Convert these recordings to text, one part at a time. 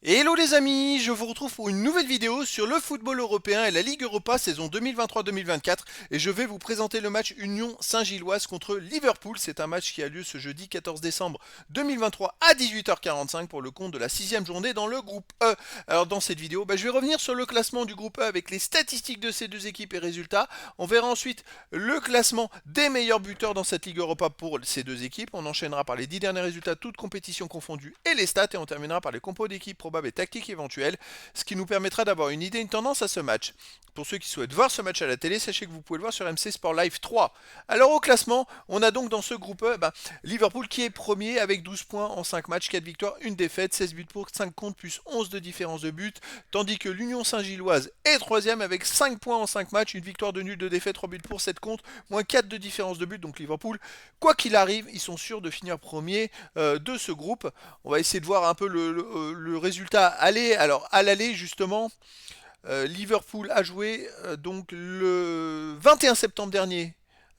Hello les amis, je vous retrouve pour une nouvelle vidéo sur le football européen et la Ligue Europa saison 2023-2024 et je vais vous présenter le match Union Saint-Gilloise contre Liverpool. C'est un match qui a lieu ce jeudi 14 décembre 2023 à 18h45 pour le compte de la sixième journée dans le groupe E. Alors dans cette vidéo, je vais revenir sur le classement du groupe E avec les statistiques de ces deux équipes et résultats. On verra ensuite le classement des meilleurs buteurs dans cette Ligue Europa pour ces deux équipes. On enchaînera par les 10 derniers résultats, toutes compétitions confondues et les stats et on terminera par les compos d'équipes probables et tactiques éventuelles, ce qui nous permettra d'avoir une idée, une tendance à ce match. Pour ceux qui souhaitent voir ce match à la télé, sachez que vous pouvez le voir sur MC Sport Live 3. Alors au classement, on a donc dans ce groupe E, Liverpool qui est premier avec 12 points en 5 matchs, 4 victoires, 1 défaite, 16 buts pour, 5 contre plus 11 de différence de but, tandis que l'Union Saint-Gilloise est troisième avec 5 points en 5 matchs, une victoire de nul, 2 défaites, 3 buts pour, 7 contre, moins 4 de différence de but, donc Liverpool, quoi qu'il arrive, ils sont sûrs de finir premier de ce groupe. On va essayer de voir un peu le résultat aller. Alors à l'aller justement, Liverpool a joué donc le 21 septembre dernier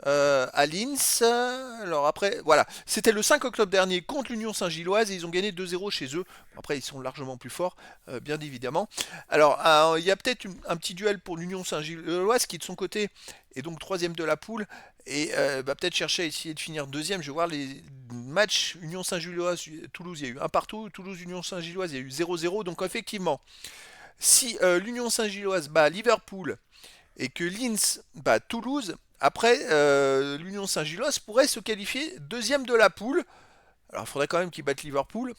à Linz. Alors après, voilà, c'était le 5 octobre dernier contre l'Union Saint-Gilloise et ils ont gagné 2-0 chez eux. Après, ils sont largement plus forts, bien évidemment. Alors, il y a peut-être un petit duel pour l'Union Saint-Gilloise qui, de son côté, est donc troisième de la poule et va peut-être chercher à essayer de finir deuxième. Je vais voir les matchs Union Saint-Gilloise, Toulouse, il y a eu un partout. Toulouse, Union Saint-Gilloise, il y a eu 0-0. Donc, effectivement, si l'Union Saint-Gilloise bat Liverpool et que Linz bat Toulouse, après l'Union Saint-Gilloise pourrait se qualifier deuxième de la poule. Alors il faudrait quand même qu'ils battent Liverpool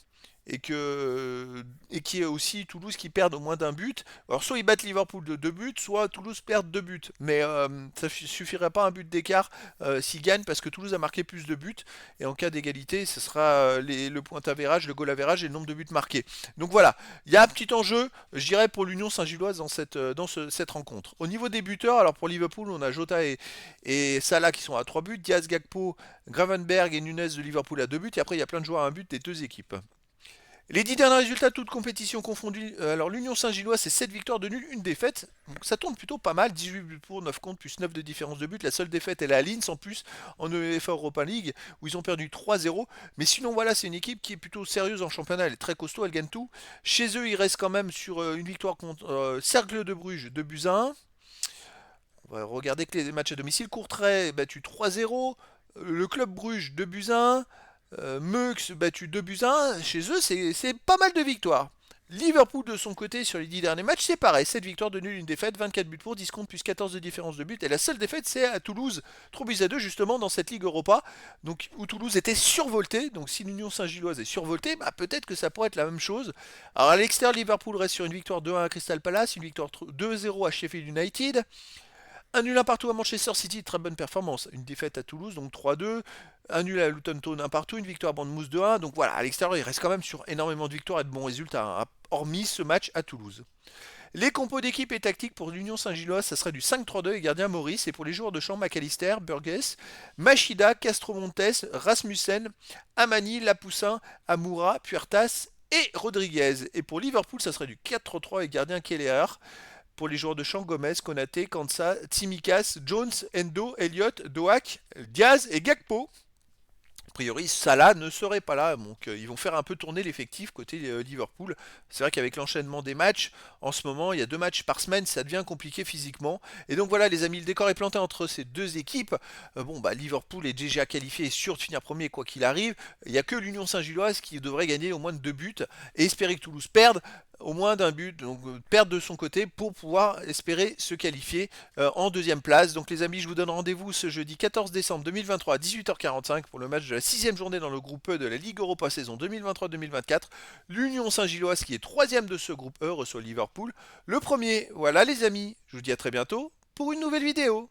et qu'il y ait aussi Toulouse qui perde au moins d'un but. Alors soit ils battent Liverpool de deux buts, soit Toulouse perd deux buts. Mais ça suffirait pas un but d'écart s'ils gagnent parce que Toulouse a marqué plus de buts. Et en cas d'égalité, ce sera le point average, le goal average et le nombre de buts marqués. Donc voilà, il y a un petit enjeu, je dirais, pour l'Union Saint-Gilloise dans cette rencontre. Au niveau des buteurs, alors pour Liverpool, on a Jota et Salah qui sont à 3 buts, Diaz, Gakpo, Gravenberg et Nunez de Liverpool à 2 buts. Et après, il y a plein de joueurs à un but des deux équipes. Les 10 derniers résultats, toutes compétitions confondues. Alors l'Union Saint-Gilloise, c'est 7 victoires de nul, une défaite. Donc ça tourne plutôt pas mal. 18 buts pour, 9 contre, plus 9 de différence de but. La seule défaite, elle est à Linz en plus, en UEFA Europa League, où ils ont perdu 3-0. Mais sinon, voilà, c'est une équipe qui est plutôt sérieuse en championnat. Elle est très costaud, elle gagne tout. Chez eux, ils restent quand même sur une victoire contre Cercle de Bruges, 2 buts à 1. On va regarder que les matchs à domicile. Courtrai battu 3-0. Le club Bruges 2 buts à 1. Meux battu 2 buts à 1. Chez eux, c'est pas mal de victoires. Liverpool de son côté sur les 10 derniers matchs, c'est pareil, 7 victoires de nul, une défaite, 24 buts pour, 10 contre plus 14 de différence de but. Et la seule défaite, c'est à Toulouse, 3 buts à 2 justement dans cette Ligue Europa, donc, où Toulouse était survolté. Donc si l'Union Saint-Gilloise est survoltée, peut-être que ça pourrait être la même chose. Alors à l'extérieur, Liverpool reste sur une victoire 2-1 à Crystal Palace, une victoire 2-0 à Sheffield United. Un nul un partout à Manchester City, très bonne performance. Une défaite à Toulouse, donc 3-2. Un nul à Luton Town, un partout. Une victoire à Bournemouth 2-1. Donc voilà, à l'extérieur, il reste quand même sur énormément de victoires et de bons résultats, hein, hormis ce match à Toulouse. Les compos d'équipe et tactiques pour l'Union Saint-Gilloise, ça serait du 5-3-2 et gardien Maurice. Et pour les joueurs de champ, McAllister, Burgess, Machida, Castromontes, Rasmussen, Amani, Lapoussin, Amoura, Puertas et Rodriguez. Et pour Liverpool, ça serait du 4-3 et gardien Keller. Pour les joueurs de champ, Gomez, Konaté, Kansa, Tsimikas, Jones, Endo, Elliott, Doak, Diaz et Gakpo. A priori, Salah ne serait pas là, donc ils vont faire un peu tourner l'effectif côté Liverpool. C'est vrai qu'avec l'enchaînement des matchs, en ce moment, il y a 2 matchs par semaine, ça devient compliqué physiquement. Et donc voilà, les amis, le décor est planté entre ces deux équipes. Liverpool est déjà qualifié et sûr de finir premier quoi qu'il arrive. Il n'y a que l'Union Saint-Gilloise qui devrait gagner au moins de 2 buts et espérer que Toulouse perde au moins d'un but, donc perdre de son côté pour pouvoir espérer se qualifier en deuxième place. Donc les amis, je vous donne rendez-vous ce jeudi 14 décembre 2023 à 18h45 pour le match de la sixième journée dans le groupe E de la Ligue Europa saison 2023-2024. L'Union Saint-Gilloise qui est troisième de ce groupe E reçoit Liverpool. Le premier, voilà les amis, je vous dis à très bientôt pour une nouvelle vidéo.